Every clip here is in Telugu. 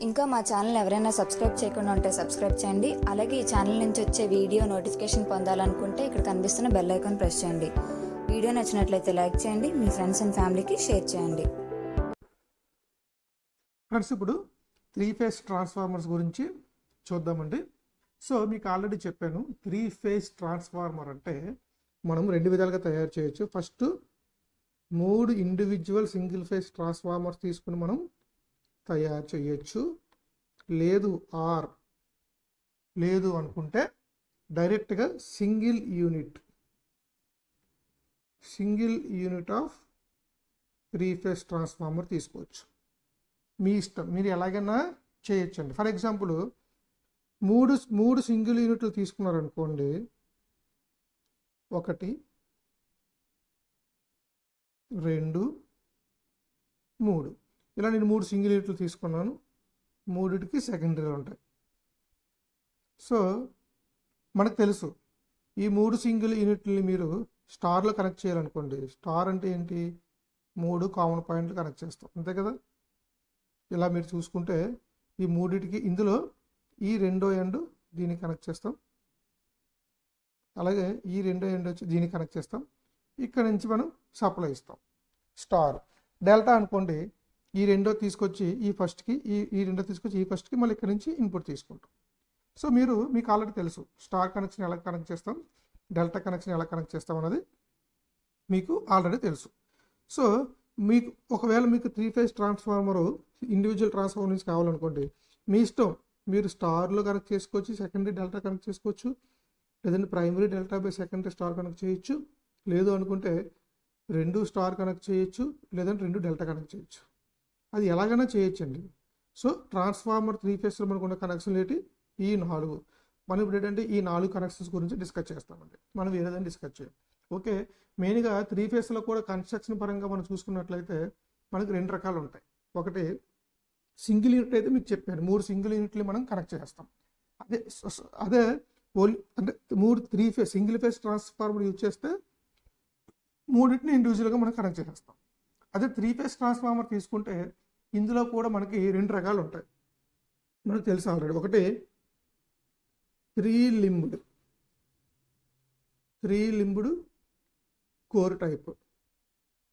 ఇంకా మా ఛానల్ ఎవరైనా సబ్స్క్రైబ్ చేయకుండా ఉంటే సబ్స్క్రైబ్ చేయండి. అలాగే ఈ ఛానల్ నుంచి వచ్చే వీడియో నోటిఫికేషన్ పొందాలనుకుంటే ఇక్కడ కనిపిస్తున్న బెల్ ఐకాన్ ప్రెస్ చేయండి. వీడియో నచ్చినట్లయితే లైక్ చేయండి, మీ ఫ్రెండ్స్ అండ్ ఫ్యామిలీకి షేర్ చేయండి. ఫ్రెండ్స్, ఇప్పుడు 3 ఫేజ్ ట్రాన్స్ఫార్మర్స్ గురించి చూద్దామండి. సో మీకు ఆల్రెడీ చెప్పాను, 3 ఫేజ్ ట్రాన్స్ఫార్మర్ అంటే మనం 2 విధాలుగా తయారు చేయొచ్చు. First 3 individual single phase transformers తీసుకుని మనం తయారు చేయొచ్చు. లేదు అనుకుంటే డైరెక్ట్గా single unit of 3 phase transformer తీసుకోవచ్చు. మీ ఇష్టం, మీరు ఎలాగైనా చేయొచ్చండి. ఫర్ ఎగ్జాంపుల్ మూడు సింగిల్ యూనిట్లు తీసుకున్నారనుకోండి, 1 2 3 ఇలా నేను 3 సింగిల్ యూనిట్లు తీసుకున్నాను. 3టికి సెకండరీలు ఉంటాయి. సో మనకు తెలుసు, ఈ 3 సింగిల్ యూనిట్లని మీరు స్టార్లో కనెక్ట్ చేయాలనుకోండి. స్టార్ అంటే ఏంటి? 3 కామన్ పాయింట్లు కనెక్ట్ చేస్తాం, అంతే కదా. ఇలా మీరు చూసుకుంటే ఈ 3టికి ఇందులో ఈ రెండో ఎండ్ దీనికి కనెక్ట్ చేస్తాం, అలాగే ఈ రెండో ఎండ్ వచ్చి దీనికి కనెక్ట్ చేస్తాం. ఇక్కడ నుంచి మనం సప్లై ఇస్తాం. స్టార్ డెల్టా అనుకోండి, ఈ రెండో తీసుకొచ్చి ఈ ఫస్ట్కి, ఈ రెండో తీసుకొచ్చి ఈ ఫస్ట్కి, మళ్ళీ ఇక్కడ నుంచి ఇన్పుట్ తీసుకుంటాం. సో మీకు ఆల్రెడీ తెలుసు స్టార్ కనెక్షన్ ఎలా కనెక్ట్ చేస్తాం, డెల్టా కనెక్షన్ ఎలా కనెక్ట్ చేస్తాం అన్నది మీకు ఆల్రెడీ తెలుసు. సో మీకు ఒకవేళ మీకు 3 ఫేజ్ ట్రాన్స్ఫార్మరు ఇండివిజువల్ ట్రాన్స్ఫార్మర్ నుంచి కావాలనుకోండి, మీ ఇష్టం. మీరు స్టార్లో కనెక్ట్ చేసుకోవచ్చు, సెకండరీ డెల్టా కనెక్ట్ చేసుకోవచ్చు, లేదంటే primary delta by secondary star connect చేయొచ్చు. లేదు అనుకుంటే 2 స్టార్ కనెక్ట్ చేయొచ్చు, లేదంటే 2 డెల్టా కనెక్ట్ చేయొచ్చు. అది ఎలాగైనా చేయొచ్చండి. సో ట్రాన్స్ఫార్మర్ 3 ఫేజ్లో మనకున్న కనెక్షన్ ఏంటి? ఈ 4. మనం ఇప్పుడు ఏంటంటే ఈ 4 కనెక్షన్స్ గురించి డిస్కస్ చేస్తామండి. మనం వేరేదని డిస్కస్ చేయం. ఓకే, మెయిన్గా 3 ఫేజ్లో కూడా కన్స్ట్రక్షన్ పరంగా మనం చూసుకున్నట్లయితే మనకి 2 రకాలు ఉంటాయి. ఒకటి సింగిల్ యూనిట్ అయితే మీకు చెప్పాను, 3 సింగిల్ యూనిట్లు మనం కనెక్ట్ చేస్తాం. అదే అంటే 3 phase single phase transformer use చేస్తే 3టిని ఇండివిజువల్గా మనం కనెక్ట్ చేస్తాం. అదే 3 ఫేజ్ ట్రాన్స్ఫార్మర్ తీసుకుంటే ఇందులో కూడా మనకి 2 రకాలు ఉంటాయి, మనకు తెలుసు ఆల్రెడీ. ఒకటి 3 లింబ్డ్ కోర్ టైప్,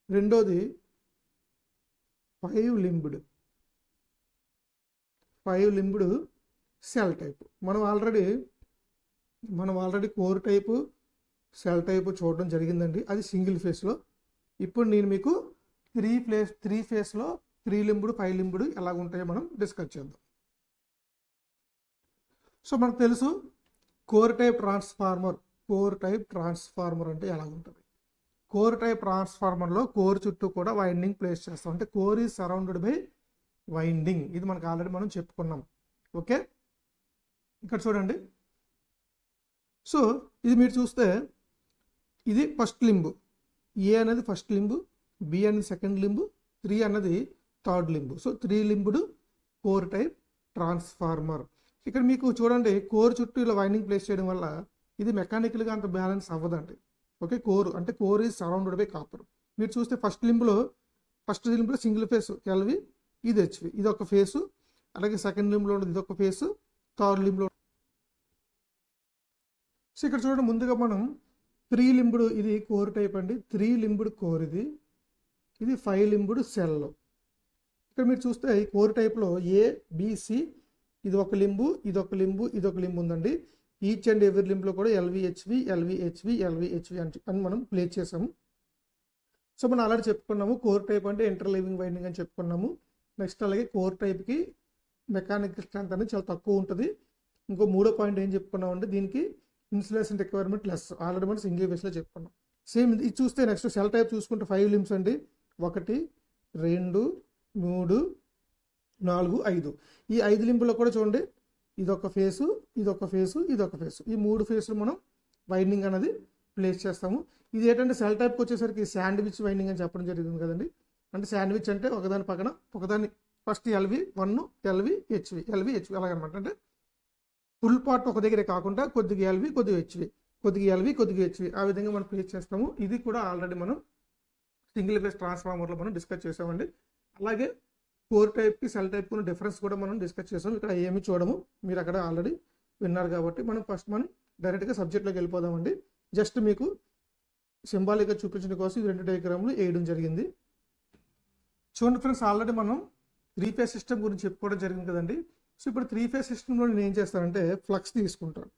రెండోది 5 లింబ్డ్ సెల్ టైప్. మనం already core type, cell type చూడడం జరిగిందండి, అది సింగిల్ ఫేజ్లో. ఇప్పుడు నేను మీకు 3 ఫేజ్లో 3 లింబ్డ్ 5 లింబ్డ్ ఎలాగ ఉంటాయో మనం డిస్కస్ చేద్దాం. సో మనకు తెలుసు కోర్ టైప్ ట్రాన్స్ఫార్మర్ అంటే ఎలా ఉంటుంది. కోర్ టైప్ ట్రాన్స్ఫార్మర్లో కోర్ చుట్టూ కూడా వైండింగ్ ప్లేస్ చేస్తాం, అంటే core is surrounded by winding. ఇది మనకు ఆల్రెడీ మనం చెప్పుకున్నాం. ఓకే, ఇక్కడ చూడండి. సో ఇది మీరు చూస్తే ఇది ఫస్ట్ లింబు, ఏ అనేది ఫస్ట్ లింబు, బి అనేది సెకండ్ లింబు, 3 అన్నది third limb. So 3 limbed core type transformer. ఇక్కడ మీకు చూడండి, కోర్ చుట్టూ ఇలా వైండింగ్ ప్లేస్ చేయడం వల్ల ఇది మెకానికల్గా అంత బ్యాలెన్స్ అవ్వదండి. Okay, core is surrounded by copper. మీరు చూస్తే ఫస్ట్ లింబ్లో సింగిల్ ఫేస్ ఎల్వి, ఇది హెచ్వి, ఇది ఒక ఫేసు. అలాగే సెకండ్ లింబ్లో ఉండదు, ఇది ఒక ఫేసు. థర్డ్ లింబ్లో. సో ఇక్కడ చూడండి, ముందుగా మనం 3 లింబ్డ్, ఇది కోర్ టైప్ అండి. 3 లింబ్డ్ కోర్, ఇది 5 లింబ్డ్ సెల్. ఇక్కడ మీరు చూస్తే ఈ కోర్ టైప్లో ఏబిసి, ఇది ఒక లింబు, ఇదొక లింబు ఉందండి. ఈచ్ అండ్ ఎవరి లింబ్లో కూడా ఎల్విహెచ్వి అని మనం ప్లేస్ చేసాము. సో మనం ఆల్రెడీ చెప్పుకున్నాము, కోర్ టైప్ అంటే ఇంటర్లీవింగ్ వైండింగ్ అని చెప్పుకున్నాము. నెక్స్ట్ అలాగే కోర్ టైప్కి మెకానికల్ స్ట్రెంత్ అనేది చాలా తక్కువ ఉంటుంది. ఇంకో 3వ పాయింట్ ఏం చెప్పుకున్నాం అంటే దీనికి ఇన్సులేషన్ రిక్వైర్మెంట్ లెస్. ఆల్రెడీ మనం సింగిల్ ఫేజ్లో చెప్పుకున్నాం. సేమ్ ఇది చూస్తే నెక్స్ట్ సెల్ టైప్ చూసుకుంటే 5 లింబ్స్ అండి. 1 2 3 4 5. ఈ 5 లింబులో కూడా చూడండి, ఇదొక ఫేసు, ఈ 3 ఫేసులు మనం వైండింగ్ అనేది ప్లేస్ చేస్తాము. ఇది ఏంటంటే సెల్ టైప్కి వచ్చేసరికి శాండ్విచ్ వైండింగ్ అని చెప్పడం జరిగింది కదండి. అంటే శాండ్విచ్ అంటే ఒకదాని పక్కన ఒకదాన్ని, ఫస్ట్ LV1 LVHV అలాగనమాట. అంటే ఫుల్ పార్ట్ ఒక దగ్గరే కాకుండా కొద్దిగా LV కొద్దిగా HV, కొద్దిగా LV కొద్దిగా HV, ఆ విధంగా మనం ప్లేస్ చేస్తాము. ఇది కూడా ఆల్రెడీ మనం సింగిల్ ఫేజ్ ట్రాన్స్ఫార్మర్లో మనం డిస్కస్ చేసామండి. అలాగే కోర్ టైప్కి సెల్ టైప్కి ఉన్న డిఫరెన్స్ కూడా మనం డిస్కస్ చేసాం. ఇక్కడ ఏమి చూడము, మీరు అక్కడ ఆల్రెడీ విన్నారు కాబట్టి మనం డైరెక్ట్గా సబ్జెక్ట్లోకి వెళ్ళిపోదామండి. జస్ట్ మీకు సింబాలిక్గా చూపించడం కోసం ఈ 2 డయాగ్రామ్లు వేయడం జరిగింది. చూడండి ఫ్రెండ్స్, ఆల్రెడీ మనం 3 ఫేజ్ సిస్టమ్ గురించి చెప్పుకోవడం జరిగింది కదండి. సో ఇప్పుడు 3 ఫేజ్ సిస్టంలో నేను ఏం చేస్తానంటే ఫ్లక్స్ తీసుకుంటాను.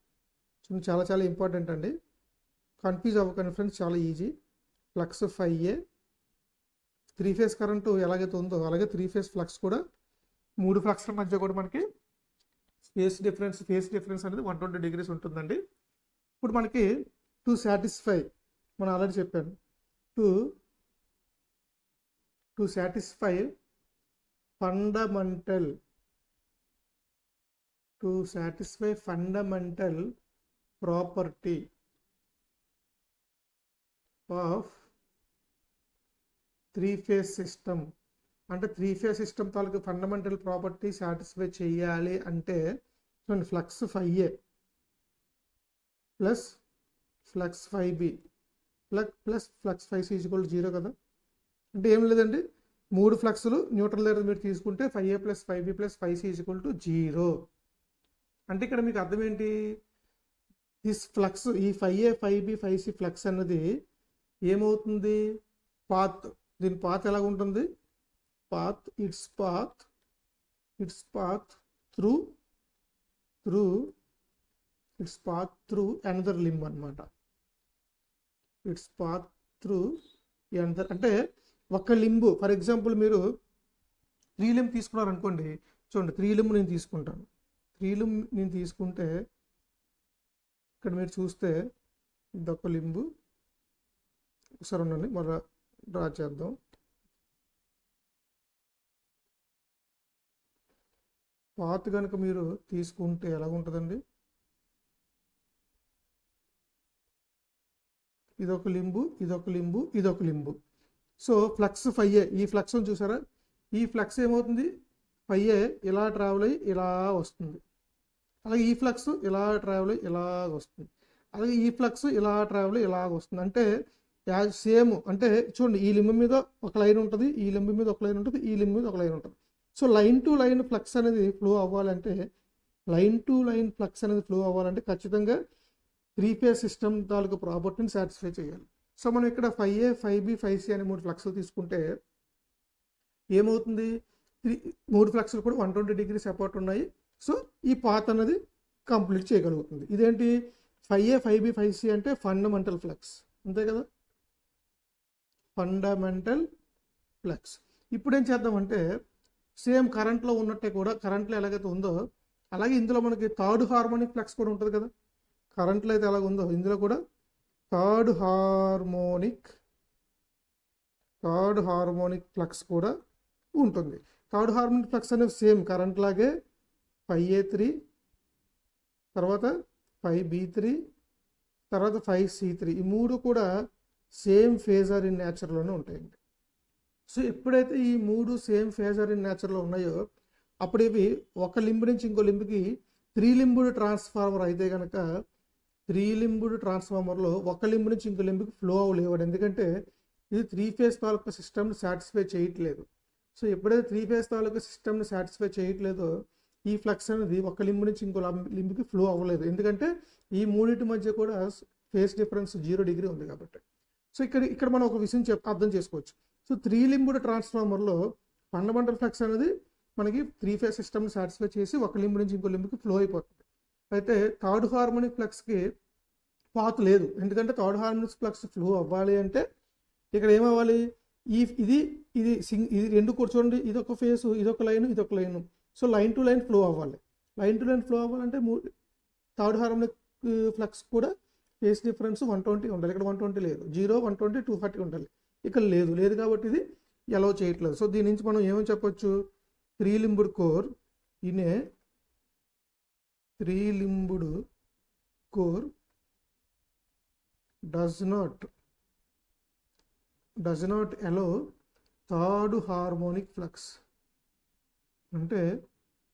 చూడండి, చాలా చాలా ఇంపార్టెంట్ అండి, కన్ఫ్యూజ్ అవ్వకండి ఫ్రెండ్స్, చాలా easy. Flux 5A 3 phase current ఎలాగైతే ఉందో అలాగే 3 ఫేజ్ ఫ్లక్స్ కూడా 3 ఫ్లక్స్ల మధ్య కూడా మనకి ఫేస్ డిఫరెన్స్ అనేది 120 degrees ఉంటుందండి. ఇప్పుడు మనకి టు సాటిస్ఫై, మనం ఆల్రెడీ చెప్పాను, to satisfy fundamental property of 3 phase system, అంటే 3 ఫేజ్ సిస్టమ్ తాలూకు ఫండమెంటల్ ప్రాపర్టీ సాటిస్ఫై చేయాలి అంటే చూడండి, flux 5A plus flux 5B plus flux 5C = 0 కదా. అంటే ఏం లేదండి, 3 ఫ్లక్స్లు న్యూట్రల్ దగ్గర మీరు తీసుకుంటే 5A plus 5B plus 5C = 0. అంటే ఇక్కడ మీకు అర్థం ఏంటి, దిస్ ఫ్లక్స్, ఈ 5A 5B 5C ఫ్లక్స్ అన్నది ఏమవుతుంది, పాత్, దీని పాత్ ఎలాగ ఉంటుంది, it's path through another limb అనమాట. ఇట్స్ పాత్ త్రూ అనదర్, అంటే ఒక లింబు, ఫర్ ఎగ్జాంపుల్ మీరు 3 లింబ్ తీసుకున్నారు అనుకోండి. చూడండి, 3 లింబ్ నేను తీసుకుంటాను. 3 లింబ్ నేను తీసుకుంటే ఇక్కడ మీరు చూస్తే ఇదొక లింబు. ఒకసారి ఉండండి, మళ్ళీ డ్రా చేద్దాం. పాత్ కనుక మీరు తీసుకుంటే ఎలా ఉంటుందండి, ఇదొక లింబు. సో ఫ్లక్స్ 5A, ఈ ఫ్లక్స్ చూసారా, ఈ ఫ్లక్స్ ఏమవుతుంది, 5A ఇలా ట్రావెల్ అయ్యి ఇలా వస్తుంది, అలాగే ఈ ఫ్లక్స్ ఇలా ట్రావెల్ అయ్యి ఇలా వస్తుంది, అలాగే ఈ ఫ్లక్స్ ఇలా ట్రావెల్ అయ్యి ఇలా వస్తుంది. అంటే సేమ్, అంటే చూడండి, ఈ లింబ్ మీద ఒక లైన్ ఉంటుంది, ఈ లింబ్ మీద ఒక లైన్ ఉంటుంది, ఈ లింబ్ మీద ఒక లైన్ ఉంటుంది. So line to line flux అనేది ఫ్లో అవ్వాలంటే ఖచ్చితంగా 3 ఫేజ్ సిస్టమ్ తాలూకు ప్రాపర్టీని సాటిస్ఫై చేయాలి. సో మనం ఇక్కడ 5A 5B 5C అనే 3 ఫ్లక్స్లు తీసుకుంటే ఏమవుతుంది, 3 ఫ్లక్స్లు కూడా 120 degrees అపార్ట్ ఉన్నాయి. సో ఈ పాత్ అనేది కంప్లీట్ చేయగలుగుతుంది. ఇదేంటి, 5A 5B 5C అంటే ఫండమెంటల్ ఫ్లక్స్, అంతే కదా, ఫండమెంటల్ ఫ్లక్స్. ఇప్పుడు ఏం చేద్దామంటే సేమ్ కరెంట్లో ఉన్నట్టే కూడా, కరెంట్లో ఎలాగైతే ఉందో అలాగే ఇందులో మనకి థర్డ్ హార్మోనిక్ ఫ్లక్స్ కూడా ఉంటుంది కదా. కరెంట్లో అయితే ఎలాగ ఉందో ఇందులో కూడా థర్డ్ హార్మోనిక్ ఫ్లక్స్ కూడా ఉంటుంది. థర్డ్ హార్మోనిక్ ఫ్లక్స్ అనేది సేమ్ కరెంట్ లాగే 5A3, తర్వాత 5B3, తర్వాత 5C3, ఈ 3 కూడా సేమ్ ఫేజర్ ఇన్ నేచర్లోనే ఉంటాయండి. సో ఎప్పుడైతే ఈ 3 సేమ్ ఫేజర్ ఇన్ నేచర్లో ఉన్నాయో అప్పుడు ఇవి ఒక లింబ్ నుంచి ఇంకో లింబ్కి 3 లింబుడ్ ట్రాన్స్ఫార్మర్ అయితే కనుక 3 లింబుడ్ ట్రాన్స్ఫార్మర్లో ఒక లింబ్ నుంచి ఇంకో లింబ్కి ఫ్లో అవ్వలేవాడు, ఎందుకంటే ఇది 3 ఫేజ్ తాలూకా సిస్టమ్ని సాటిస్ఫై చేయట్లేదు. సో ఎప్పుడైతే 3 ఫేజ్ తాలూకా సిస్టమ్ని సాటిస్ఫై చేయట్లేదో ఈ ఫ్లక్స్ అనేది ఒక లింబ్ నుంచి ఇంకో లింబ్కి ఫ్లో అవ్వలేదు, ఎందుకంటే ఈ మూడింటి మధ్య కూడా ఫేస్ డిఫరెన్స్ 0 degree ఉంది కాబట్టి. సో ఇక్కడ మనం ఒక విషయం అర్థం చేసుకోవచ్చు. సో 3 లింబుడ్ ట్రాన్స్ఫార్మర్లో ఫండమెంటల్ ఫ్లక్స్ అనేది మనకి 3 ఫేజ్ సిస్టమ్ని సాటిస్ఫై చేసి ఒక లింబ్ నుంచి ఇంకో లింబ్కి ఫ్లో అయిపోతుంది. అయితే థర్డ్ హార్మోనిక్ ఫ్లక్స్కి పాత్ లేదు, ఎందుకంటే థర్డ్ హార్మోనిక్ ఫ్లక్స్ ఫ్లో అవ్వాలి అంటే ఇక్కడ ఏమవ్వాలి, ఇది 2 కూడా చూడండి, ఇదొక ఫేస్, ఇదొక line. So line to line flow అవ్వాలి. అవ్వాలంటే థర్డ్ హార్మోనిక్ ఫ్లక్స్ కూడా ఫేస్ డిఫరెన్స్ 120 ఉండాలి. ఇక్కడ 120 లేదు, 0 120 240 ఉండాలి. ఇక్కడ లేదు కాబట్టి ఇది అలౌ చేయట్లేదు. సో దీని నుంచి మనం ఏమని చెప్పొచ్చు, 3 limbed core in a 3 limbed core does not allow third harmonic flux, అంటే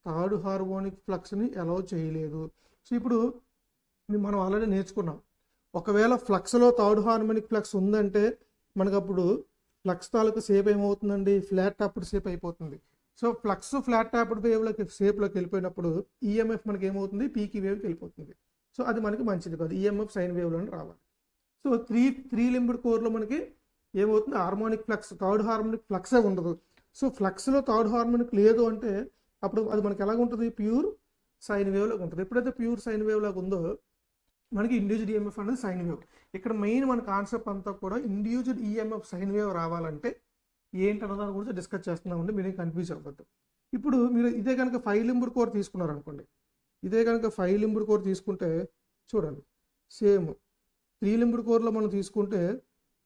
థర్డ్ హార్మోనిక్ ఫ్లక్స్ని అలౌ చేయలేదు. సో ఇప్పుడు మనం ఆల్రెడీ నేర్చుకున్నాం, ఒకవేళ ఫ్లక్స్లో థర్డ్ హార్మోనిక్ ఫ్లక్స్ ఉందంటే మనకు అప్పుడు ఫ్లక్స్ తాలూకు షేప్ ఏమవుతుందండి, ఫ్లాట్ టాప్డ్ షేప్ అయిపోతుంది. సో ఫ్లక్స్ ఫ్లాట్ ట్యాప్డ్ వేవ్లోకి షేప్లోకి వెళ్ళిపోయినప్పుడు ఈఎంఎఫ్ మనకి ఏమవుతుంది, పీకి వేవ్కి వెళ్ళిపోతుంది. సో అది మనకి మంచిది కాదు, ఈఎంఎఫ్ సైన్ వేవ్లోనే రావాలి. సో త్రీ లింబ్డ్ కోర్లో మనకి ఏమవుతుంది, హార్మోనిక్ ఫ్లక్స్, థర్డ్ హార్మోనిక్ ఫ్లక్సే ఉండదు. సో ఫ్లక్స్లో థర్డ్ హార్మోనిక్ లేదు అంటే అప్పుడు అది మనకి ఎలాగ ఉంటుంది, ప్యూర్ సైన్ వేవ్ లాగా ఉంటుంది. ఎప్పుడైతే ప్యూర్ సైన్ వేవ్ లాగా ఉందో మనకి ఇండ్యూస్డ్ ఈఎంఎఫ్ అనేది సైన్ వేవ్. ఇక్కడ మెయిన్ మన కాన్సెప్ట్ అంతా కూడా ఇండ్యూస్డ్ ఈఎంఎఫ్ సైన్ వేవ్ రావాలంటే ఏంటన్న దాని గురించి డిస్కస్ చేస్తున్నామండి, మీరేం కన్ఫ్యూజ్ అవ్వద్దు. ఇప్పుడు మీరు ఇదే కనుక 5 లింబ్డ్ కోర్ తీసుకున్నారనుకోండి, ఇదే కనుక 5 లింబ్డ్ కోర్ తీసుకుంటే చూడండి, సేమ్ 3 లింబ్డ్ కోర్లో మనం తీసుకుంటే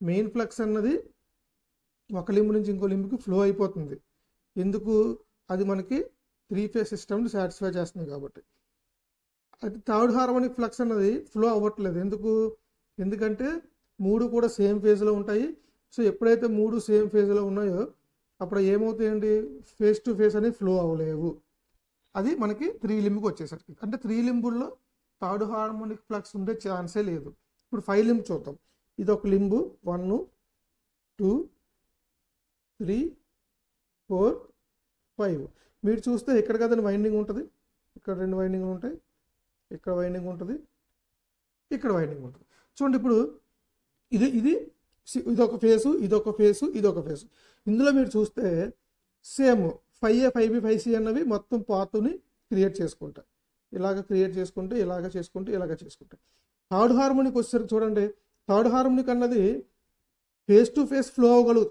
మెయిన్ ఫ్లక్స్ అన్నది ఒక లింబ్ నుంచి ఇంకో లింబ్కి ఫ్లో అయిపోతుంది. ఎందుకు, అది మనకి 3 ఫేజ్ సిస్టమ్ని సాటిస్ఫై చేస్తుంది కాబట్టి. అది థర్డ్ హార్మోనిక్ ఫ్లక్స్ అన్నది ఫ్లో అవ్వట్లేదు. ఎందుకంటే 3 కూడా సేమ్ ఫేజ్లో ఉంటాయి. సో ఎప్పుడైతే 3 సేమ్ ఫేజ్లో ఉన్నాయో అప్పుడు ఏమవుతాయండి, ఫేస్ టు ఫేస్ అనేది ఫ్లో అవ్వలేవు. అది మనకి 3 లింబ్కి వచ్చేసరికి, అంటే 3 లింబుల్లో థర్డ్ హార్మోనిక్ ఫ్లక్స్ ఉండే ఛాన్సే లేదు. ఇప్పుడు 5 లింబ్ చూద్దాం. ఇది ఒక లింబు, 1 2 3 4 5. మీరు చూస్తే ఇక్కడ కదండి వైండింగ్ ఉంటుంది, ఇక్కడ 2 వైండింగ్లు ఉంటాయి, ఇక్కడ వైండింగ్ ఉంటుంది, ఇక్కడ వైండింగ్ ఉంటుంది. చూడండి ఇప్పుడు ఇదొక ఫేసు, ఇదొక ఫేసు, ఇదొక ఫేసు. ఇందులో మీరు చూస్తే సేమ్ 5A 5B 5C అన్నవి మొత్తం పాత్ని క్రియేట్ చేసుకుంటాయి. ఇలాగ క్రియేట్ చేసుకుంటే ఇలాగ చేసుకుంటే ఇలాగ చేసుకుంటాయి. థర్డ్ హార్మోనిక్ వచ్చేసరికి చూడండి, థర్డ్ హార్మోనిక్ అన్నది ఫేస్ టు ఫేస్ ఫ్లో అవ్వగలదు.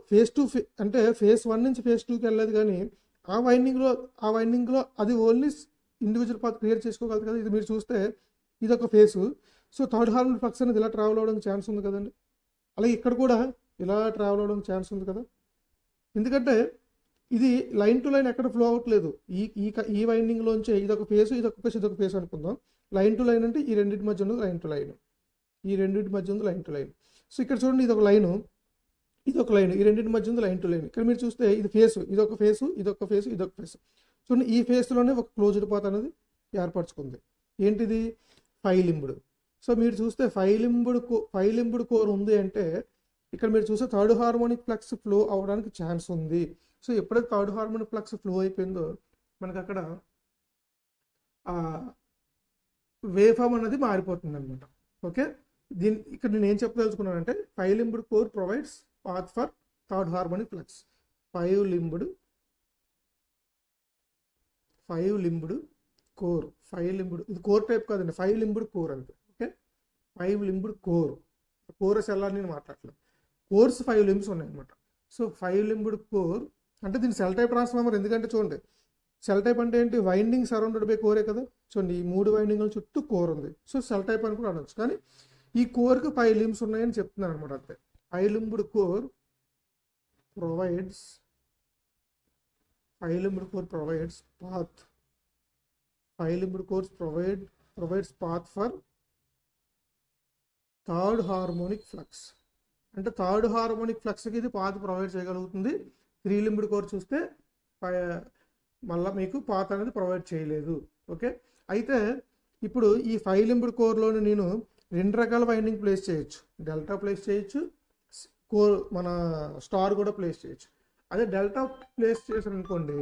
అంటే ఫేస్ 1 నుంచి ఫేస్ 2కి వెళ్ళలేదు, కానీ ఆ వైండింగ్లో అది ఓన్లీ ఇండివిజువల్ పాత్ క్రియేట్ చేసుకోగలదు కదా. ఇది మీరు చూస్తే ఇదొక face. So third harmonic flux అనేది ఇలా ట్రావెల్ అవ్వడానికి ఛాన్స్ ఉంది కదండి. అలాగే ఇక్కడ కూడా ఇలా ట్రావెల్ అవ్వడానికి ఛాన్స్ ఉంది కదా, ఎందుకంటే ఇది లైన్ టు లైన్ ఎక్కడ ఫ్లో అవ్వట్లేదు. ఈ వైండింగ్లోంచే ఇదొక ఫేసు, ఇదొక ఫేస్ అనుకుందాం. లైన్ టు లైన్ అంటే ఈ రెండింటి మధ్య ఉంది లైన్ టు లైన్, ఈ రెండింటి మధ్య ఉంది లైన్ టు లైన్. సో ఇక్కడ చూడండి, ఇదొక లైను, ఇదొక లైన్, ఈ రెండింటి మధ్య ఉంది లైన్ టు లైన్. ఇక్కడ మీరు చూస్తే ఇది ఫేసు, ఇదొక ఫేసు, ఇదొక ఫేసు, ఇదొక ఫేసు. చూడండి, ఈ ఫేస్లోనే ఒక క్లోజ్డ్ పాత్ అనేది ఏర్పరచుకుంది. ఏంటిది, 5 లింబ్డ్. సో మీరు చూస్తే 5 లింబ్డ్ కోర్ ఉంది అంటే ఇక్కడ మీరు చూస్తే థర్డ్ హార్మోనిక్ ఫ్లక్స్ ఫ్లో అవ్వడానికి ఛాన్స్ ఉంది. సో ఎప్పుడైతే థర్డ్ హార్మోనిక్ ఫ్లక్స్ ఫ్లో అయిపోయిందో మనకు అక్కడ వేవ్ ఫామ్ అనేది మారిపోతుంది అనమాట. ఓకే, ఇక్కడ నేను ఏం చెప్పదలుచుకున్నానంటే 5 limbed core provides path for third harmonic flux. 5 limbed core, 5 limbed, ఇది కోర్ టైప్ కాదండి, 5 లింబ్డ్ కోర్ అంతే. ఓకే, 5 లింబ్డ్ కోరస్ ఎలా నేను మాట్లాడలేదు, కోర్స్ 5 లింబ్స్ ఉన్నాయన్నమాట. సో 5 లింబ్డ్ కోర్ అంటే దీని సెల్ టైప్ ట్రాన్స్ఫార్మర్. ఎందుకంటే చూడండి, సెల్ టైప్ అంటే ఏంటి, వైండింగ్ సరౌండెడ్ బై కోరే కదా. చూడండి, ఈ 3 వైండింగ్ల చుట్టూ కోర్ ఉంది. సో సెల్ టైప్ అని కూడా అనొచ్చు, కానీ ఈ కోర్కి 5 లింబ్స్ ఉన్నాయని చెప్తున్నాను అనమాట. అంతే, 5 limbed core provides path. 5 limbed cores provides path for third harmonic flux. అంటే థర్డ్ హార్మోనిక్ ఫ్లక్స్కి ఇది పాత్ ప్రొవైడ్ చేయగలుగుతుంది. 3 లింబ్డ్ కోర్ చూస్తే మళ్ళీ మీకు పాత్ అనేది ప్రొవైడ్ చేయలేదు. ఓకే, అయితే ఇప్పుడు ఈ 5 లింబ్డ్ కోర్లోని నేను 2 రకాల వైండింగ్ ప్లేస్ చేయొచ్చు. డెల్టా ప్లేస్ చేయొచ్చు, కోర్ మన స్టార్ కూడా ప్లేస్ చేయొచ్చు. అదే డెల్టా ప్లేస్ చేశాను అనుకోండి,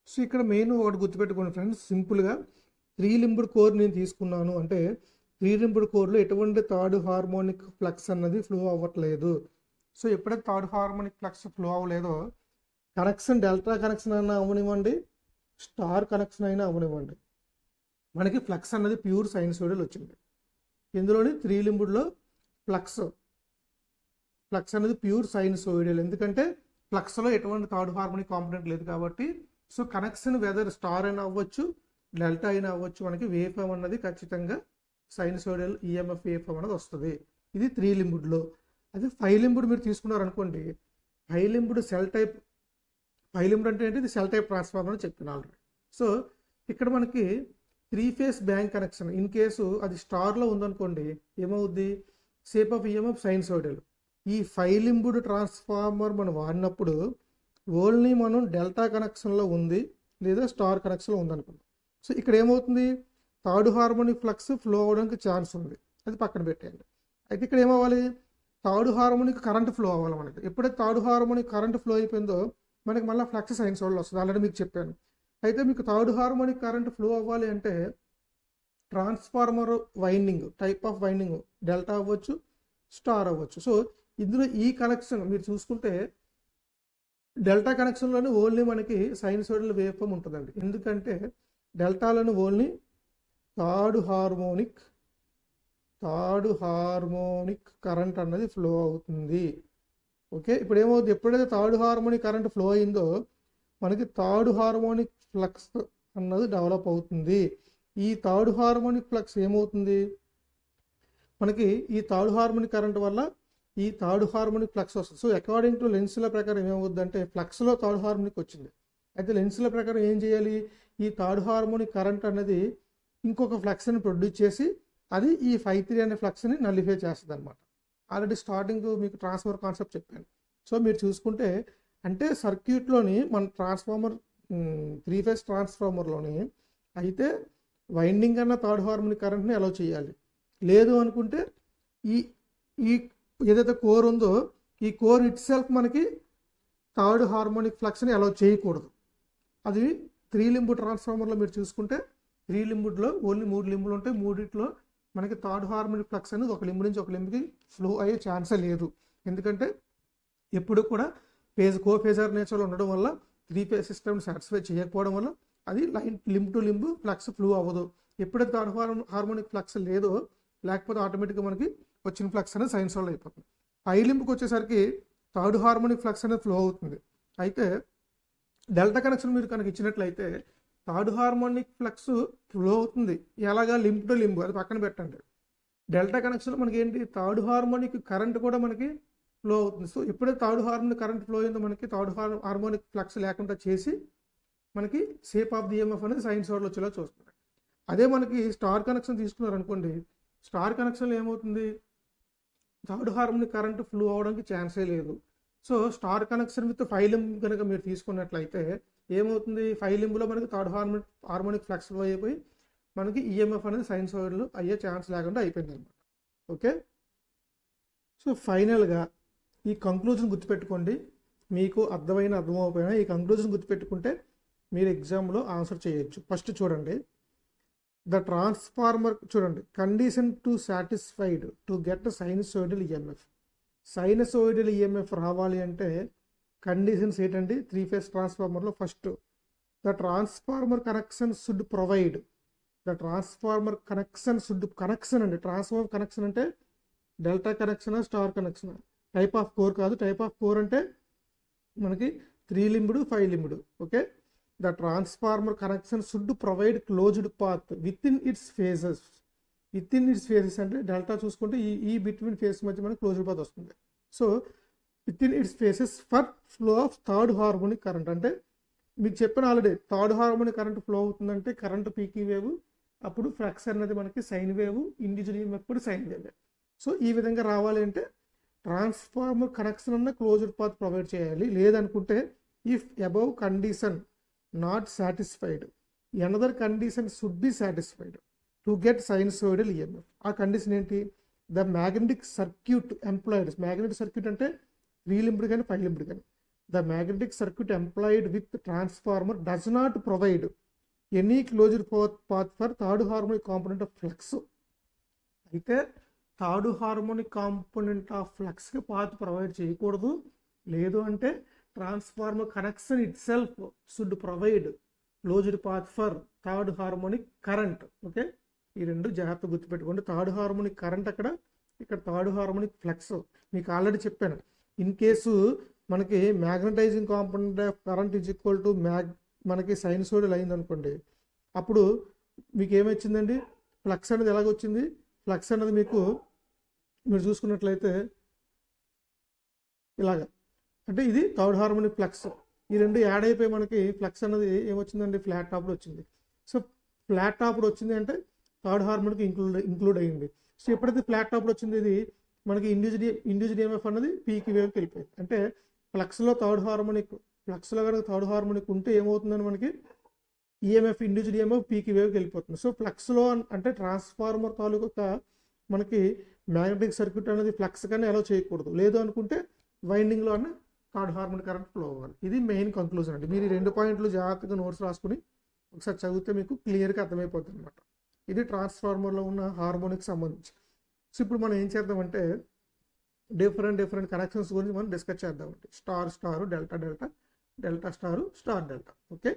సో ఇక్కడ మెయిన్ ఒకటి గుర్తుపెట్టుకోండి ఫ్రెండ్స్, సింపుల్గా 3 లింబ్డ్ కోర్ నేను తీసుకున్నాను అంటే 3 లింబ్డ్ కోర్లో ఎటువంటి థర్డ్ హార్మోనిక్ ఫ్లక్స్ అన్నది ఫ్లో అవ్వట్లేదు. సో ఎప్పుడైతే థర్డ్ హార్మోనిక్ ఫ్లక్స్ ఫ్లో అవ్వలేదో కనెక్షన్, డెల్టా కనెక్షన్ అయినా అవనివ్వండి, స్టార్ కనెక్షన్ అయినా అవనివ్వండి, మనకి ఫ్లక్స్ అన్నది ప్యూర్ సైనసోయిడల్ వచ్చింది. ఇందులోని 3 లింబ్డ్లో ఫ్లక్స్ అనేది ప్యూర్ సైనసోయిడల్. ఎందుకంటే ఫ్లక్స్లో ఎటువంటి థర్డ్ హార్మోనిక్ కాంపోనెంట్ లేదు కాబట్టి. సో కనెక్షన్ వెదర్ స్టార్ అయినా అవ్వచ్చు, డెల్టా అయినా అవ్వచ్చు, మనకి వేవ్ ఫామ్ అన్నది ఖచ్చితంగా సైనసోయిడల్ ఈఎంఎఫ్ వేవ్ ఫామ్ అనేది వస్తుంది. ఇది 3 లింబ్డ్లో. అదే 5 లింబ్డ్ మీరు తీసుకున్నారనుకోండి, 5 లింబ్డ్ సెల్ టైప్. 5 లింబ్డ్ అంటే ఏంటి, ఇది సెల్ టైప్ ట్రాన్స్ఫార్మర్ అని చెప్పిన ఆల్రెడీ. సో ఇక్కడ మనకి 3 face bank connection. In case అది స్టార్లో ఉందనుకోండి, ఏమవుద్ది, షేప్ ఆఫ్ ఈఎంఎఫ్ సైనసోయిడల్. ఈ 5 లింబ్డ్ ట్రాన్స్ఫార్మర్ మనం వాడినప్పుడు ఓన్లీ మనం డెల్టా కనెక్షన్లో ఉంది లేదా స్టార్ కనెక్షన్లో ఉందనుకుందాం. సో ఇక్కడ ఏమవుతుంది, థర్డ్ హార్మోనిక్ ఫ్లక్స్ ఫ్లో అవ్వడానికి ఛాన్స్ ఉంది, అది పక్కన పెట్టేయండి. అయితే ఇక్కడ ఏమవ్వాలి, థర్డ్ హార్మోనిక్ కరెంట్ ఫ్లో అవ్వాలి మనకి. ఎప్పుడైతే థర్డ్ హార్మోనిక్ కరెంట్ ఫ్లో అయిపోయిందో మనకి మళ్ళీ ఫ్లక్స్ సైనసోయిడల్ వస్తుంది, ఆల్రెడీ మీకు చెప్పాను. అయితే మీకు థర్డ్ హార్మోనిక్ కరెంట్ ఫ్లో అవ్వాలి అంటే transformer winding, type of winding delta అవ్వచ్చు, స్టార్ అవ్వచ్చు. సో ఇందులో ఈ కనెక్షన్ మీరు చూసుకుంటే డెల్టా కనెక్షన్లోనే ఓన్లీ మనకి సైనసోయిడల్ వేవ్ ఫామ్ ఉంటుందండి. ఎందుకంటే డెల్టాలోని ఓన్లీ థర్డ్ హార్మోనిక్ కరెంట్ అన్నది ఫ్లో అవుతుంది. ఓకే, ఇప్పుడు ఏమవుతుంది, ఎప్పుడైతే థర్డ్ హార్మోనిక్ కరెంట్ ఫ్లో అయిందో మనకి థర్డ్ హార్మోనిక్ ఫ్లక్స్ అన్నది డెవలప్ అవుతుంది. ఈ థర్డ్ హార్మోనిక్ ఫ్లక్స్ ఏమవుతుంది, మనకి ఈ థర్డ్ హార్మోనిక్ కరెంట్ వల్ల ఈ థర్డ్ హార్మోనిక్ ఫ్లక్స్ వస్తుంది. సో అకార్డింగ్ టు లెన్స్ల ప్రకారం ఏమవుద్ది అంటే ఫ్లక్స్లో థర్డ్ హార్మోనిక్ వచ్చింది. అయితే లెన్స్ల ప్రకారం ఏం చేయాలి, ఈ థర్డ్ హార్మోనిక్ కరెంట్ అనేది ఇంకొక ఫ్లక్స్ని ప్రొడ్యూస్ చేసి అది ఈ 5-3 అనే ఫ్లక్స్ని నల్లిఫై చేస్తుంది అనమాట. ఆల్రెడీ స్టార్టింగ్ మీకు ట్రాన్స్ఫార్మర్ కాన్సెప్ట్ చెప్పాను. సో మీరు చూసుకుంటే అంటే సర్క్యూట్లోని మన ట్రాన్స్ఫార్మర్ 3 ఫేజ్ ట్రాన్స్ఫార్మర్లోని అయితే వైండింగ్ అన్న థర్డ్ హార్మోనిక్ కరెంట్ని అలౌ చేయాలి. లేదు అనుకుంటే ఈ ఈ ఏదైతే కోర్ ఉందో ఈ కోర్ ఇట్ సెల్ఫ్ మనకి థర్డ్ హార్మోనిక్ ఫ్లక్స్ని అలౌ చేయకూడదు. అది 3 లింబ్ ట్రాన్స్ఫార్మర్లో మీరు చూసుకుంటే 3 లింబులో ఓన్లీ 3 లింబులు ఉంటాయి. 3 మనకి థర్డ్ హార్మోనిక్ ఫ్లక్స్ అనేది ఒక లింబు నుంచి ఒక లింబుకి ఫ్లో అయ్యే ఛాన్సే లేదు. ఎందుకంటే ఎప్పుడు కూడా కోఫేజర్ నేచర్లో ఉండడం వల్ల 3 ఫేజ్ సిస్టమ్ని సాటిస్ఫై చేయకపోవడం వల్ల అది limb to Limbu flux flow అవ్వదు. ఎప్పుడైతే థర్డ్ హార్మోనిక్ ఫ్లక్స్ లేదో లేకపోతే ఆటోమేటిక్గా మనకి వచ్చిన ఫ్లక్స్ అనేది సైనసోయిడల్ అయిపోతుంది. 5 లింబ్కి వచ్చేసరికి థర్డ్ హార్మోనిక్ ఫ్లక్స్ అనేది ఫ్లో అవుతుంది. అయితే డెల్టా కనెక్షన్ మీరు కనుక ఇచ్చినట్లయితే థర్డ్ హార్మోనిక్ ఫ్లక్స్ ఫ్లో అవుతుంది. ఎలాగా లింబ్ టు లింబ్, అది పక్కన పెట్టండి. డెల్టా కనెక్షన్లో మనకి ఏంటి థర్డ్ హార్మోనిక్ కరెంట్ కూడా మనకి ఫ్లో అవుతుంది. సో ఎప్పుడైతే థర్డ్ హార్మోనిక్ కరెంట్ ఫ్లో అయిందో మనకి థర్డ్ హార్మోనిక్ ఫ్లక్స్ లేకుండా చేసి మనకి షేప్ ఆఫ్ ది ఈఎంఎఫ్ అనేది సైనసోయిడల్ వచ్చేలా చూస్తుంది. అదే మనకి స్టార్ కనెక్షన్ తీసుకున్నారనుకోండి, స్టార్ కనెక్షన్లో ఏమవుతుంది, థర్డ్ హార్మోనిక్ కరెంట్ ఫ్లో అవడానికి ఛాన్సే లేదు. So star connection with 5 limb కనుక మీరు తీసుకున్నట్లయితే ఏమవుతుంది, 5 లింబ్లో మనకి థర్డ్ హార్మోనిక్ ఫ్లక్స్ ఫ్లో అయిపోయి మనకి ఈఎంఎఫ్ అనేది సైనసోయిడల్ అయ్యే ఛాన్స్ లేకుండా అయిపోయింది అనమాట. ఓకే, సో ఫైనల్గా ఈ కంక్లూజన్ గుర్తుపెట్టుకోండి. మీకు అర్థమైపోయినా ఈ కంక్లూజన్ గుర్తుపెట్టుకుంటే మీరు ఎగ్జామ్లో ఆన్సర్ చేయొచ్చు. ఫస్ట్ చూడండి, ద ట్రాన్స్ఫార్మర్ చూడండి, condition to satisfied to get sinusoidal EMF. Sinusoidal EMF రావాలి అంటే కండిషన్స్ ఏంటండి, 3 ఫేజ్ ట్రాన్స్ఫార్మర్లో first the transformer connection should provide, connection అండి. ట్రాన్స్ఫార్మర్ కనెక్షన్ అంటే delta connection, star connection, type of core కాదు. టైప్ ఆఫ్ కోర్ అంటే మనకి 3 limbed 5 limbed. Okay, the transformer connection should provide closed path within its phases అంటే డెల్టా చూసుకుంటే ఈ బిట్వీన్ ఫేస్ మధ్య మనకి క్లోజ్డ్ పాత్ వస్తుంది. So with in it's faces for flow of third harmonic current. అంటే మీకు చెప్పిన already third harmonic current flow అవుతుందంటే కరెంట్ పీకీ వేవ్, అప్పుడు ఫ్లక్స్ అనేది మనకి సైన్ వేవ్, ఇండివిజువల్ ఈఎంఎఫ్ కూడా సైన్ వేవ్. సో ఈ విధంగా రావాలి అంటే ట్రాన్స్ఫార్మర్ కనెక్షన్ అన్న క్లోజ్డ్ పాత్ ప్రొవైడ్ చేయాలి. లేదనుకుంటే if above condition not satisfied another condition should be satisfied to get sinusoidal EMF. ఆ కండిషన్ ఏంటి, the magnetic circuit employed. Magnetic circuit అంటే 3 లింబ్డ్ కానీ 5 లింబ్డ్ కానీ, the magnetic circuit employed with transformer does not provide any closed path for third harmonic component of flux. అయితే థర్డ్ హార్మోనిక్ కాంపోనెంట్ ఆఫ్ ఫ్లక్స్కి పాత్ ప్రొవైడ్ చేయకూడదు. లేదు అంటే transformer connection itself should provide closed path for third harmonic current. Okay, ఈ రెండు జాగ్రత్త గుర్తుపెట్టుకోండి. థర్డ్ హార్మోనిక్ కరెంట్ ఇక్కడ థర్డ్ హార్మోనిక్ ఫ్లక్స్. మీకు ఆల్రెడీ చెప్పాను, ఇన్ కేసు మనకి magnetising component of current is equal to మనకి సైనసోయిడల్ అయింది అనుకోండి, అప్పుడు మీకు ఏమొచ్చిందండి, ఫ్లక్స్ అనేది ఎలాగొచ్చింది, ఫ్లక్స్ అనేది మీరు చూసుకున్నట్లయితే ఇలాగా, అంటే ఇది థర్డ్ హార్మోనిక్ ఫ్లక్స్. ఈ రెండు యాడ్ అయిపోయి మనకి ఫ్లక్స్ అనేది ఏమొచ్చిందండి, ఫ్లాట్ టాప్లో వచ్చింది. సో ఫ్లాట్ టాప్లో వచ్చింది అంటే థర్డ్ హార్మోనిక్ ఇంక్లూడ్ అయ్యింది. సో ఎప్పుడైతే ఫ్లాట్ టాప్లో వచ్చింది ఇది మనకి ఇండివిజువల్ ఈఎంఎఫ్ అనేది పీకి వేవ్కి వెళ్ళిపోయింది. అంటే ఫ్లక్స్లో కనుక థర్డ్ హార్మోనిక్ ఉంటే ఏమవుతుందని మనకి ఈఎంఎఫ్ ఇండివిజువల్ ఈఎంఎఫ్ పీకి వేవ్కి వెళ్ళిపోతుంది. సో ఫ్లక్స్లో అంటే ట్రాన్స్ఫార్మర్ తాలూకా మనకి మ్యాగ్నెటిక్ సర్క్యూట్ అనేది ఫ్లక్స్ కానీ అలా చేయకూడదు. లేదు అనుకుంటే వైండింగ్లో అన్న థర్డ్ హార్మోనిక్ కరెంట్ ఫ్లో అవ్వాలి. ఇది మెయిన్ కంక్లూజన్ అండి. మీరు ఈ 2 పాయింట్లు జాగ్రత్తగా నోట్స్ రాసుకుని ఒకసారి చదివితే మీకు క్లియర్గా అర్థమైపోతుంది అనమాట. ఇది ట్రాన్స్ఫార్మర్లో ఉన్న హార్మోనిక్ సంబంధించి. సో ఇప్పుడు మనం ఏం చేద్దామంటే డిఫరెంట్ కనెక్షన్స్ గురించి మనం డిస్కస్ చేద్దామండి. Star star, delta delta, delta star, star delta. Okay.